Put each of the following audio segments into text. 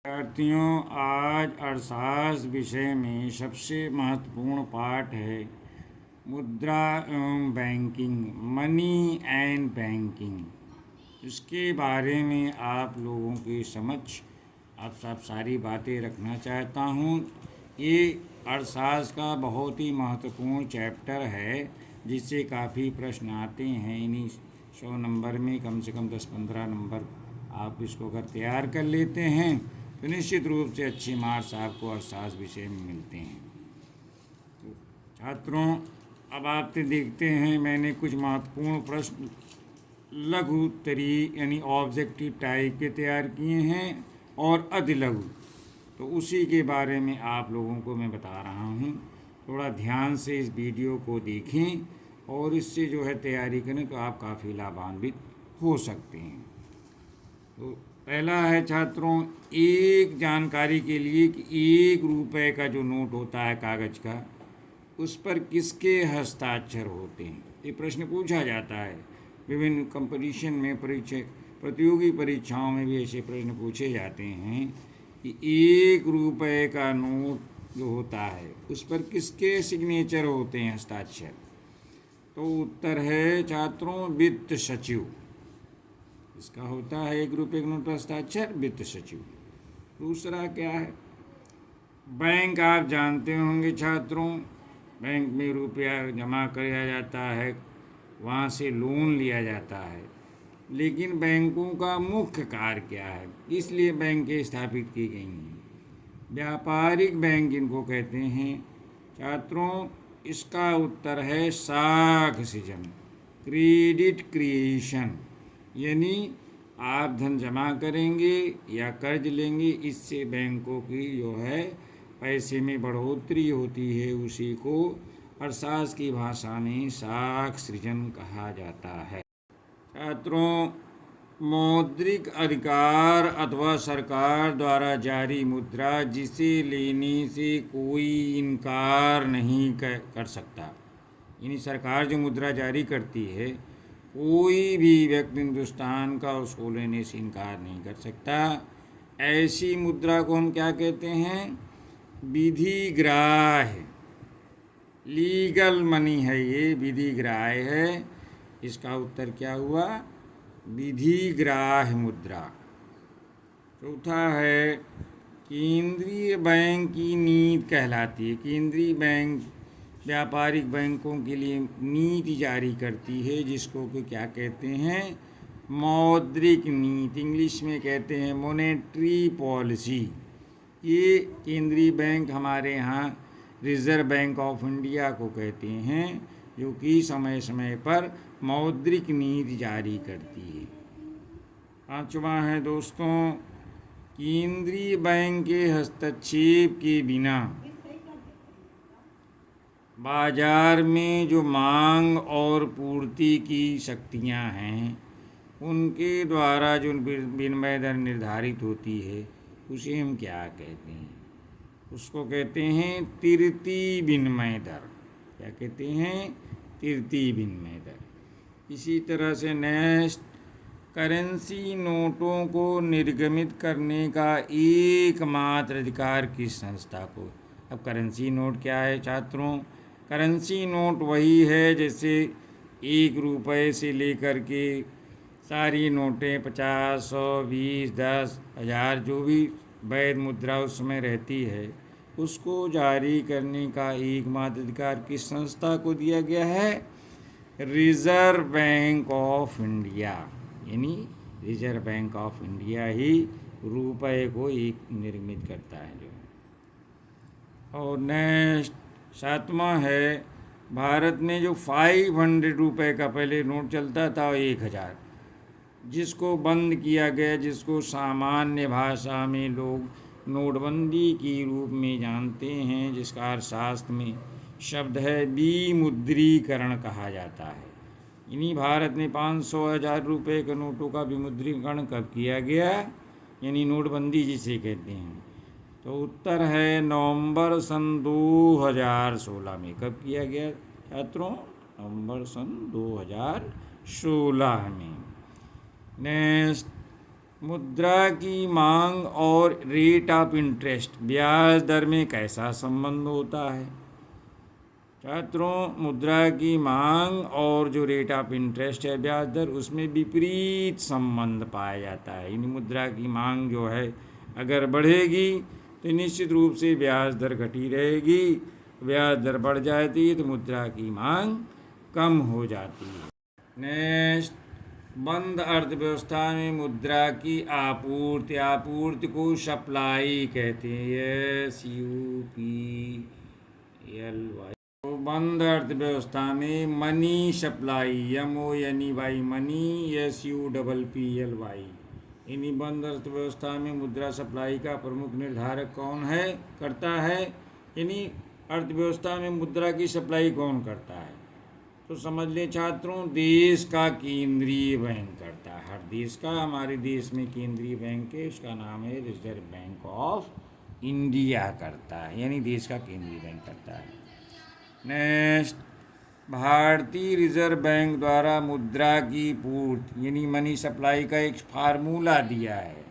विद्यार्थियों, आज अर्थशास्त्र विषय में सबसे महत्वपूर्ण पाठ है मुद्रा एवं बैंकिंग, मनी एंड बैंकिंग। इसके बारे में आप लोगों की समझ आप सब सारी बातें रखना चाहता हूँ। ये अर्थशास्त्र का बहुत ही महत्वपूर्ण चैप्टर है जिससे काफ़ी प्रश्न आते हैं। इन्हीं 100 नंबर में कम से कम 10-15 नंबर आप इसको अगर तैयार कर लेते हैं तो निश्चित रूप से अच्छे मार्क्स आपको अर्थशास्त्र विषय में मिलते हैं। तो छात्रों, अब आपसे देखते हैं, मैंने कुछ महत्वपूर्ण प्रश्न लघु उत्तरी यानी ऑब्जेक्टिव टाइप के तैयार किए हैं और अधिलघु, तो उसी के बारे में आप लोगों को मैं बता रहा हूँ। थोड़ा ध्यान से इस वीडियो को देखें और इससे जो है तैयारी करें तो आप काफ़ी लाभान्वित हो सकते हैं। तो पहला है छात्रों, एक जानकारी के लिए कि 1 रुपये का जो नोट होता है कागज़ का, उस पर किसके हस्ताक्षर होते हैं। ये प्रश्न पूछा जाता है विभिन्न कंपटीशन में, प्रतियोगी परीक्षाओं में भी ऐसे प्रश्न पूछे जाते हैं कि 1 रुपये का नोट जो होता है उस पर किसके सिग्नेचर होते हैं, हस्ताक्षर। तो उत्तर है छात्रों वित्त सचिव। इसका होता है 1 रुपये के नोट पर हस्ताक्षर वित्त सचिव। दूसरा क्या है, बैंक आप जानते होंगे छात्रों, बैंक में रुपया जमा किया जाता है, वहाँ से लोन लिया जाता है। लेकिन बैंकों का मुख्य कार्य क्या है, इसलिए बैंकें स्थापित की गई हैं। व्यापारिक बैंक इनको कहते हैं छात्रों। इसका उत्तर है साख सृजन, क्रेडिट क्रिएशन। यानी आप धन जमा करेंगे या कर्ज लेंगे, इससे बैंकों की जो है पैसे में बढ़ोतरी होती है, उसी को अर्थशास्त्र की भाषा में साख सृजन कहा जाता है। छात्रों, मौद्रिक अधिकार अथवा सरकार द्वारा जारी मुद्रा जिसे लेने से कोई इनकार नहीं कर सकता, यानी सरकार जो मुद्रा जारी करती है कोई भी व्यक्ति हिंदुस्तान का उसको लेने से इनकार नहीं कर सकता। ऐसी मुद्रा को हम क्या कहते हैं, विधिग्राह्य, लीगल मनी है, ये विधिग्राह्य है। इसका उत्तर क्या हुआ, विधिग्राह्य मुद्रा। चौथा है केंद्रीय बैंक की नीति कहलाती है। केंद्रीय बैंक व्यापारिक बैंकों के लिए नीति जारी करती है जिसको कि क्या कहते हैं, मौद्रिक नीति, इंग्लिश में कहते हैं मॉनेटरी पॉलिसी। ये केंद्रीय बैंक हमारे यहाँ रिज़र्व बैंक ऑफ इंडिया को कहते हैं, जो कि समय समय पर मौद्रिक नीति जारी करती है। पांचवा है दोस्तों, केंद्रीय बैंक के हस्तक्षेप के बिना बाजार में जो मांग और पूर्ति की शक्तियां हैं उनके द्वारा जो विनिमय दर निर्धारित होती है उसे हम क्या कहते हैं, उसको कहते हैं तिर्ती विनिमय दर। क्या कहते हैं, तिर्ती विनिमय दर। इसी तरह से नेक्स्ट, करेंसी नोटों को निर्गमित करने का एकमात्र अधिकार किस संस्था को। अब करेंसी नोट क्या है छात्रों, करेंसी नोट वही है जैसे 1 रुपये से लेकर के सारी नोटें 50, 100, 20, 10, 1000 जो भी वैध मुद्रा उस समय रहती है, उसको जारी करने का एकमात्र अधिकार किस संस्था को दिया गया है, रिज़र्व बैंक ऑफ इंडिया। यानी रिज़र्व बैंक ऑफ इंडिया ही रुपये को एक निर्मित करता है जो। और नेक्स्ट 7वां है, भारत में जो 500 रुपये का पहले नोट चलता था 1000, जिसको बंद किया गया, जिसको सामान्य भाषा में लोग नोटबंदी के रूप में जानते हैं, जिसका अर्थशास्त्र में शब्द है विमुद्रीकरण कहा जाता है। यानी भारत में 500, 1000 रुपये के नोटों का विमुद्रीकरण कब किया गया, यानी नोटबंदी जिसे कहते हैं। तो उत्तर है नवंबर सन 2016 में। कब किया गया छात्रों, नवंबर सन 2016 में। नेक्स्ट, मुद्रा की मांग और रेट ऑफ इंटरेस्ट ब्याज दर में कैसा संबंध होता है? छात्रों, मुद्रा की मांग और जो रेट ऑफ इंटरेस्ट है ब्याज दर, उसमें विपरीत संबंध पाया जाता है। यानी मुद्रा की मांग जो है अगर बढ़ेगी तो निश्चित रूप से ब्याज दर घटी रहेगी, ब्याज दर बढ़ जाती है तो मुद्रा की मांग कम हो जाती है। नेक्स्ट, बंद अर्थव्यवस्था में मुद्रा की आपूर्ति को सप्लाई कहते हैं, SUPLY। तो बंद अर्थव्यवस्था में money supply, MONEY, money, SUPPLY, यानी बंद अर्थव्यवस्था में मुद्रा सप्लाई का प्रमुख निर्धारक कौन है करता है? यानी अर्थव्यवस्था में मुद्रा की सप्लाई कौन करता है? तो समझ लें छात्रों, देश का केंद्रीय बैंक करता है। हर देश का, हमारे देश में केंद्रीय बैंक है, उसका नाम है रिजर्व बैंक ऑफ इंडिया करता है, यानी देश का केंद्रीय बैंक करता है। नेक्स्ट, भारतीय रिजर्व बैंक द्वारा मुद्रा की पूर्ति यानी मनी सप्लाई का एक फार्मूला दिया है।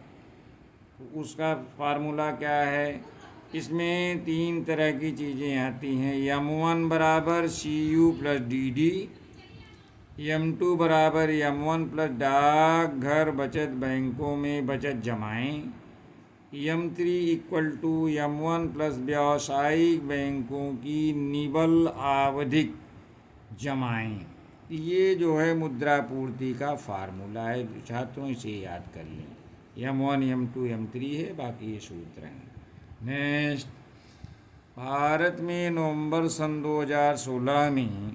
तो उसका फार्मूला क्या है? इसमें 3 तरह की चीज़ें आती हैं। M1 बराबर CU प्लस DD, M2 बराबर M1 प्लस डाकघर बचत बैंकों में बचत जमाएं, M3 equal to M1 plus व्यावसायिक बैंकों की निबल आवधिक जमाएं। ये जो है मुद्रा पूर्ति का फार्मूला है, छात्रों इसे याद कर लें। M1 M2 M3 है, बाकी ये सूत्र हैं। नेक्स्ट, भारत में नवंबर सन 2016 में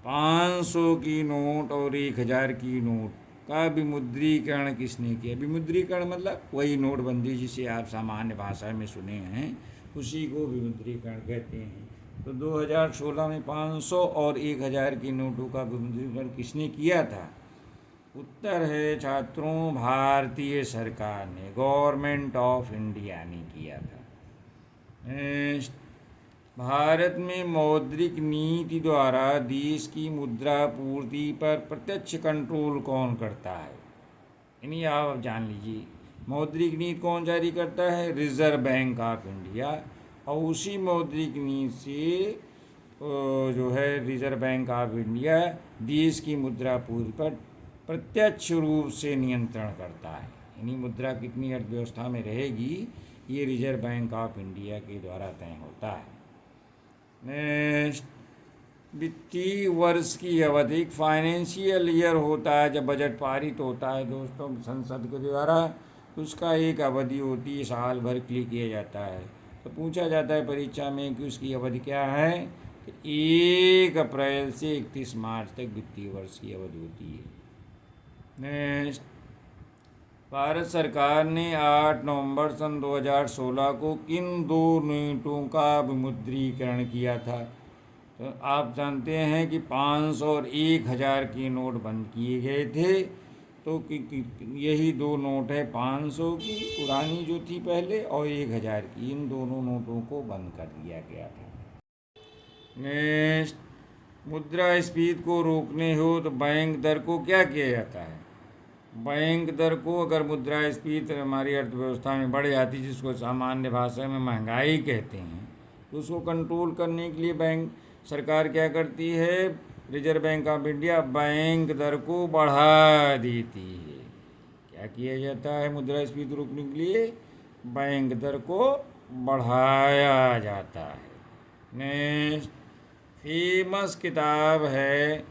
500 की नोट और 1000 की नोट का विमुद्रीकरण किसने किया? विमुद्रीकरण मतलब वही नोटबंदी जिसे आप सामान्य भाषा में सुने हैं, उसी को विमुद्रीकरण कहते हैं। तो 2016 में 500 और 1000 की नोटों का विमुद्रीकरण किसने किया था? उत्तर है छात्रों, भारतीय सरकार ने, गवर्नमेंट ऑफ इंडिया ने किया था। भारत में मौद्रिक नीति द्वारा देश की मुद्रा पूर्ति पर प्रत्यक्ष कंट्रोल कौन करता है? यानी आप जान लीजिए, मौद्रिक नीति कौन जारी करता है? Reserve Bank of India. और उसी मौद्रिक नीति से जो है रिजर्व बैंक ऑफ इंडिया देश की मुद्रा पूर्ति पर प्रत्यक्ष रूप से नियंत्रण करता है। यानी मुद्रा कितनी अर्थव्यवस्था में रहेगी, ये रिजर्व बैंक ऑफ इंडिया के द्वारा तय होता है। नेक्स्ट, वित्तीय वर्ष की अवधि, फाइनेंशियल ईयर होता है जब बजट पारित होता है दोस्तों संसद के द्वारा, उसका एक अवधि होती है, साल भर के लिए किया जाता है। तो पूछा जाता है परीक्षा में कि उसकी अवधि क्या है, तो 1 अप्रैल से 31 मार्च तक वित्तीय वर्ष की अवधि होती है। नेक्स्ट, भारत सरकार ने 8 नवंबर सन 2016 को किन 2 नोटों का विमुद्रीकरण किया था? तो आप जानते हैं कि 500 और 1000 के नोट बंद किए गए थे। तो यही 2 नोट है, 500 की पुरानी जो थी पहले और 1000 की, इन दोनों नोटों को बंद कर दिया गया था। नेक्स्ट, मुद्रास्फीति को रोकने हो तो बैंक दर को क्या किया जाता है? बैंक दर को, अगर मुद्रास्फीति हमारी अर्थव्यवस्था में बढ़ जाती, जिसको सामान्य भाषा में महंगाई कहते हैं, तो उसको कंट्रोल करने के लिए बैंक सरकार क्या करती है? Reserve Bank of India bank दर को बढ़ा देती है। क्या किया जाता है मुद्रास्फीति रोकने के लिए? बैंक दर को बढ़ाया जाता है। नेक्स्ट, फेमस किताब है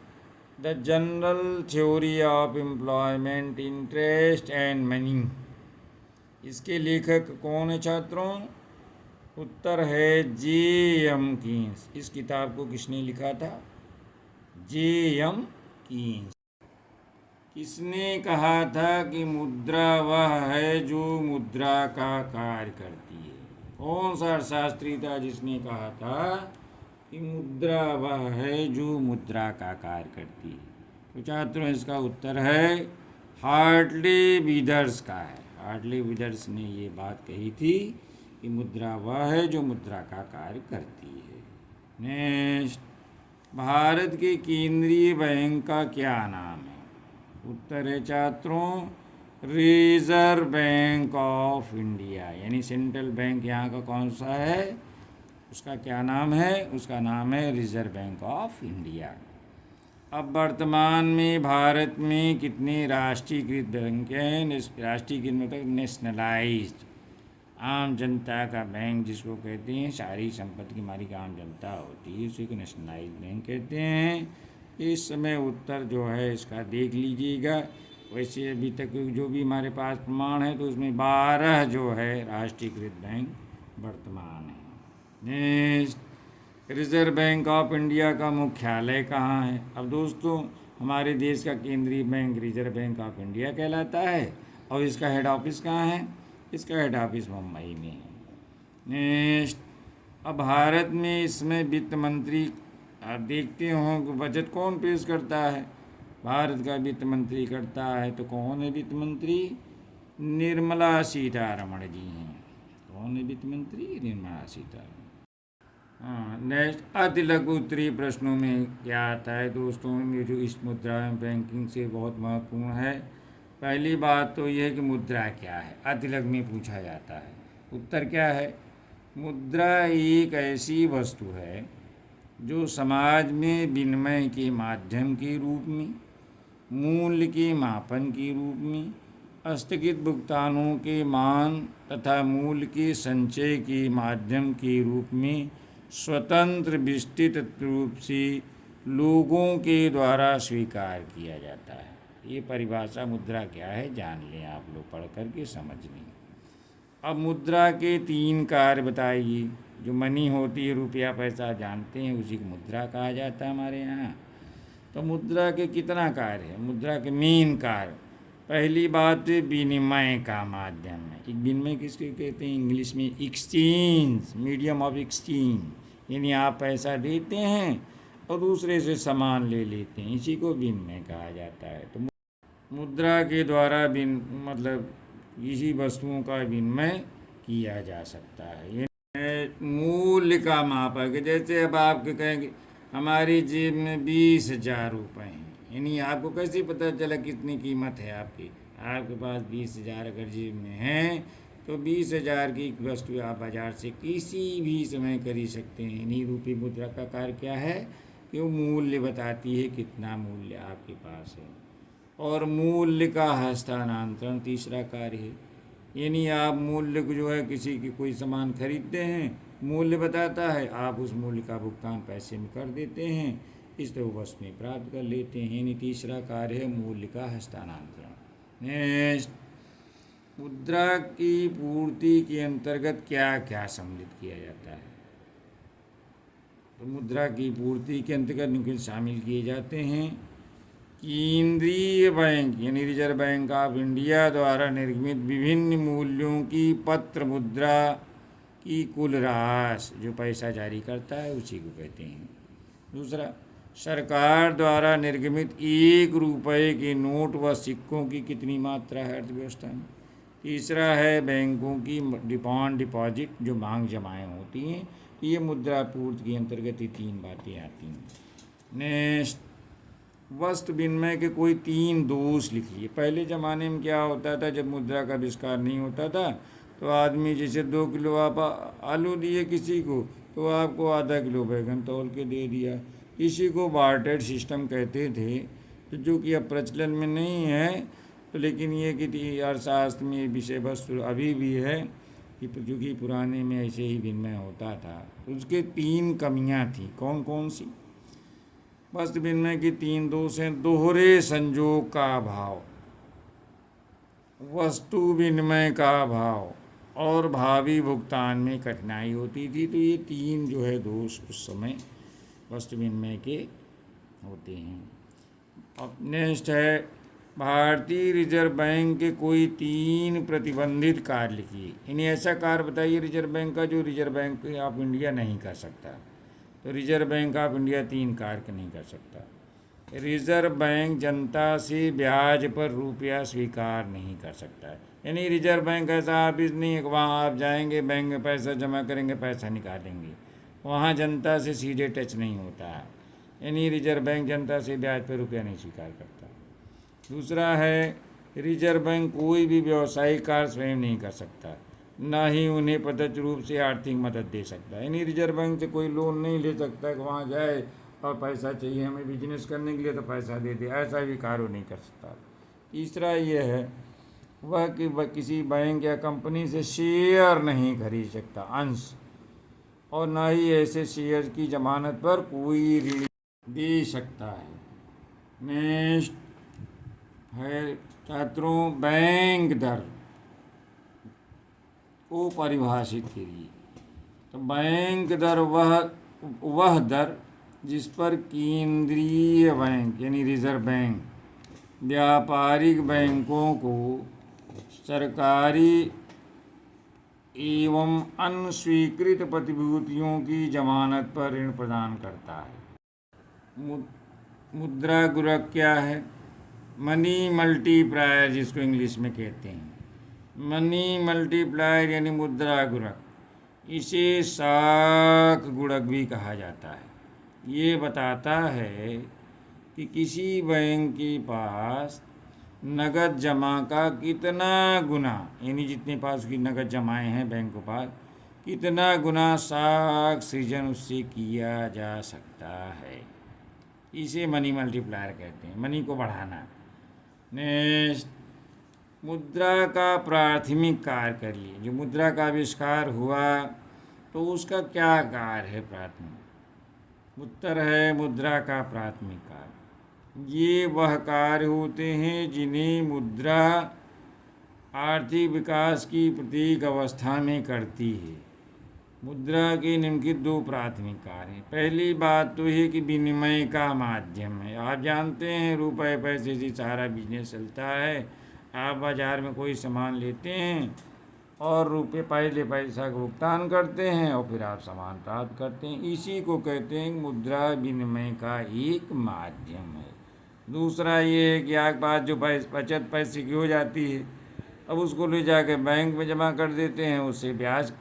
the general theory of employment, interest and money. इसके लेखक कौन है छात्रों? उत्तर है J.M. कीन्स। इस किताब को किसने लिखा था? J.M. कीन्स। किसने कहा था कि मुद्रा वह है जो मुद्रा का कार्य करती है? कौन सा अर्थशास्त्री था जिसने कहा था कि मुद्रा वह है जो मुद्रा का कार्य करती है? तो छात्रों इसका उत्तर है हार्टली विदर्स का है। हार्टली विदर्स ने ये बात कही थी कि मुद्रा वह है जो मुद्रा का कार्य करती है। नेक्स्ट, भारत के केंद्रीय बैंक का क्या नाम है? उत्तर है छात्रों रिजर्व बैंक ऑफ इंडिया, यानी सेंट्रल बैंक यहाँ का कौन सा है, उसका क्या नाम है, उसका नाम है रिजर्व बैंक ऑफ इंडिया। अब वर्तमान में भारत में कितने राष्ट्रीयकृत बैंक हैं? राष्ट्रीयकृत मतलब नेशनलाइज्ड, आम जनता का बैंक जिसको कहते हैं, सारी संपत्ति की मालिक आम जनता होती है, उसी को नेशनलाइज्ड बैंक कहते हैं। इस समय उत्तर जो है इसका देख लीजिएगा। वैसे अभी तक जो भी हमारे पास प्रमाण है तो उसमें 12 जो है राष्ट्रीयकृत बैंक वर्तमान है। Next, reserve Bank of India का मुख्यालय कहाँ है? अब दोस्तों, हमारे देश का केंद्रीय bank reserve Bank of India कहलाता है। और इसका हेड ऑफिस कहाँ है? इसका हेड ऑफिस मुंबई में है। नेक्स्ट, अब भारत में इसमें वित्त मंत्री, आप देखते हो कि बजट कौन पेश करता है? भारत का वित्त मंत्री करता है। तो कौन है वित्त मंत्री? निर्मला सीतारमण जी हैं। कौन है वित्त मंत्री? निर्मला सीतारमण। हाँ, नेक्स्ट, अति लघु उत्तरीय प्रश्नों में क्या आता है दोस्तों, ये जो इस मुद्रा बैंकिंग से बहुत महत्वपूर्ण है। पहली बात तो यह है कि मुद्रा क्या है, अति लघु में पूछा जाता है। उत्तर क्या है? मुद्रा एक ऐसी वस्तु है जो समाज में विनिमय के माध्यम के रूप में, मूल्य के मापन के रूप में, स्थगित भुगतानों के मान तथा मूल्य के संचय के माध्यम के रूप में स्वतंत्र विस्तृत रूप से लोगों के द्वारा स्वीकार किया जाता है। ये परिभाषा मुद्रा क्या है जान लें, आप लोग पढ़ कर के समझ लें। अब मुद्रा के 3 कार्य बताइए। जो मनी होती है, रुपया पैसा जानते हैं, उसी को मुद्रा कहा जाता है हमारे यहाँ। तो मुद्रा के कितना कार्य है? मुद्रा के मेन कार्य, पहली बात विनिमय का माध्यम है। एक विनिमय किसके कहते हैं? इंग्लिश में एक्सचेंज, मीडियम ऑफ एक्सचेंज, यानी आप पैसा देते हैं और दूसरे से सामान ले लेते हैं, इसी को विनिमय कहा जाता है। तो मुद्रा के द्वारा मतलब इसी वस्तुओं का विनिमय किया जा सकता है। ये मूल्य का मापक, जैसे अब आपके कहेंगे हमारी जेब में 20,000 रुपये हैं, यानी आपको कैसे पता चला कितनी कीमत है आपकी? आपके पास 20,000 अगर जेब में है तो 20,000 की वस्तु आप बाज़ार से किसी भी समय खरीद सकते हैं। यानी रुपये मुद्रा का कार्य क्या है कि वो मूल्य बताती है कितना मूल्य आपके पास है। और मूल्य का हस्तांतरण तीसरा कार्य है, यानी आप मूल्य को जो है किसी की कोई सामान खरीदते हैं, मूल्य बताता है, आप उस मूल्य का भुगतान पैसे में कर देते हैं, इसलिए वो वस्तु में प्राप्त कर लेते हैं। यानी तीसरा कार्य है मूल्य का हस्तांतरण। नेक्स्ट, मुद्रा की पूर्ति के अंतर्गत क्या क्या सम्मिलित किया जाता है? तो मुद्रा की पूर्ति के अंतर्गत निम्न शामिल किए जाते हैं। केंद्रीय बैंक यानी रिजर्व बैंक ऑफ इंडिया द्वारा निर्मित विभिन्न मूल्यों की पत्र मुद्रा की कुल राशि, जो पैसा जारी करता है उसी को कहते हैं। दूसरा, सरकार द्वारा निर्गमित 1 रुपये के नोट व सिक्कों की कितनी मात्रा है अर्थव्यवस्था में। तीसरा है बैंकों की डिमांड डिपॉजिट, जो मांग जमाएँ होती हैं, ये मुद्रा पूर्ति के अंतर्गत ही 3 बातें आती हैं। नेक्स्ट, वस्तु विनिमय के कोई 3 दोष लिखिए। पहले ज़माने में क्या होता था, जब मुद्रा का आविष्कार नहीं होता था तो आदमी जैसे 2 किलो आप आलू दिए किसी को तो आपको आधा किलो बैगन तौल के दे दिया, इसी को बार्टर सिस्टम कहते थे। तो जो कि अब प्रचलन में नहीं है, तो लेकिन ये कि अर्थशास्त्र में विषय वस्तु अभी भी है कि क्योंकि पुराने में ऐसे ही विनिमय होता था। उसके 3 कमियां थी। कौन कौन सी? वस्तु विनिमय की 3 दोष हैं। दोहरे संजोग का अभाव, वस्तु विनिमय का अभाव और भावी भुगतान में कठिनाई होती थी। तो ये 3 जो है दोष उस समय वस्तु विनिमय के होते हैं। अब नेक्स्ट है, भारतीय रिजर्व बैंक के कोई 3 प्रतिबंधित कार्य लिखिए। इन्हें ऐसा कार्य बताइए रिजर्व बैंक का जो रिजर्व बैंक ऑफ इंडिया नहीं कर सकता। तो रिजर्व बैंक ऑफ इंडिया 3 कार्य नहीं कर सकता। रिजर्व बैंक जनता से ब्याज पर रुपया स्वीकार नहीं कर सकता है। यानी रिजर्व बैंक ऐसा ऑफिस नहीं है कि वहाँ आप जाएंगे बैंक में पैसा जमा करेंगे पैसा निकालेंगे, वहाँ जनता से सीधे टच नहीं होता है। यानी रिजर्व बैंक जनता से ब्याज पर रुपया नहीं स्वीकार करता। दूसरा है, रिजर्व बैंक कोई भी व्यावसायिक कार्य स्वयं नहीं कर सकता, ना ही उन्हें प्रत्यक्ष रूप से आर्थिक मदद दे सकता है। यानी रिजर्व बैंक से कोई लोन नहीं ले सकता कि वहाँ जाए और पैसा चाहिए हमें बिजनेस करने के लिए तो पैसा दे दे, ऐसा भी कार्य नहीं कर सकता। तीसरा ये है वह कि वह किसी बैंक या कंपनी से शेयर नहीं खरीद सकता, अंश, और ना ही ऐसे शेयर की जमानत पर कोई ऋण दे सकता है। नेक्स्ट है छात्रों, बैंक दर को परिभाषित करिए। तो बैंक दर वह दर जिस पर केंद्रीय बैंक यानी रिजर्व बैंक व्यापारिक बैंकों को सरकारी एवं अन्य स्वीकृत प्रतिभूतियों की जमानत पर ऋण प्रदान करता है। मुद्रा गुणक क्या है? मनी मल्टीप्लायर जिसको इंग्लिश में कहते हैं। मनी मल्टीप्लायर यानी मुद्रा गुणक, इसे साख गुणक भी कहा जाता है। ये बताता है कि किसी बैंक के पास नगद जमा का कितना गुना, यानी जितने पास उसकी नगद जमाएं हैं बैंक के पास, कितना गुना साख सृजन उससे किया जा सकता है। इसे मनी मल्टीप्लायर कहते हैं, मनी को बढ़ाना। नेक्स्ट, मुद्रा का प्राथमिक कार्य कर लिए। जो मुद्रा का आविष्कार हुआ तो उसका क्या कार्य है प्राथमिक? उत्तर है मुद्रा का प्राथमिक कार्य ये वह कार्य होते हैं जिन्हें मुद्रा आर्थिक विकास की प्रत्येक अवस्था में करती है। मुद्रा के निम्नलिखित दो प्राथमिक कार्य हैं। पहली बात तो ये कि विनिमय का माध्यम है। आप जानते हैं रुपए पैसे से सारा बिजनेस चलता है। आप बाज़ार में कोई सामान लेते हैं और रुपये पहले पैसा का भुगतान करते हैं और फिर आप सामान प्राप्त करते हैं। इसी को कहते हैं मुद्रा विनिमय का एक माध्यम है। दूसरा ये है कि आपके पास जो बचत पैसे की हो जाती है, अब उसको ले जाकर बैंक में जमा कर देते हैं, उससे ब्याज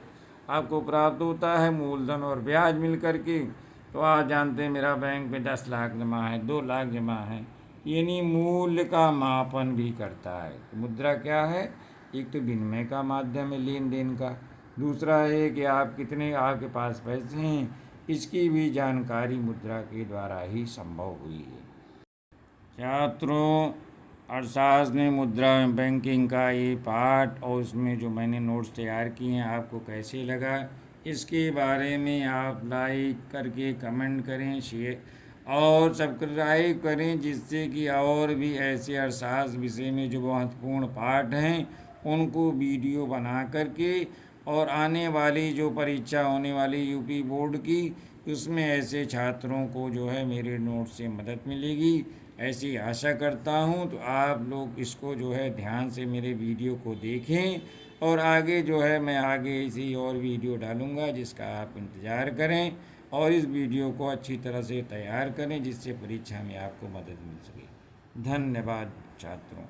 आपको प्राप्त होता है, मूलधन और ब्याज मिल कर के। तो आप जानते हैं मेरा बैंक में 10 लाख जमा है, 2 लाख जमा है, यानी मूल्य का मापन भी करता है। तो मुद्रा क्या है? एक तो विनिमय का माध्यम है लेन देन का, दूसरा है कि आप कितने आपके पास पैसे हैं इसकी भी जानकारी मुद्रा के द्वारा ही संभव हुई है। छात्रों, अर्थशास्त्र ने मुद्रा बैंकिंग का ये पार्ट और उसमें जो मैंने नोट्स तैयार किए हैं आपको कैसे लगा, इसके बारे में आप लाइक करके कमेंट करें, शेयर और सब्सक्राइब करें, जिससे कि और भी ऐसे अर्थशास्त्र विषय में जो महत्वपूर्ण पार्ट हैं उनको वीडियो बना करके और आने वाली जो परीक्षा होने वाली यूपी बोर्ड की, उसमें ऐसे छात्रों को जो है मेरे नोट से मदद मिलेगी, ऐसी आशा करता हूँ। तो आप लोग इसको जो है ध्यान से मेरे वीडियो को देखें और आगे जो है मैं आगे इसी और वीडियो डालूँगा जिसका आप इंतज़ार करें और इस वीडियो को अच्छी तरह से तैयार करें जिससे परीक्षा में आपको मदद मिल सके। धन्यवाद छात्रों।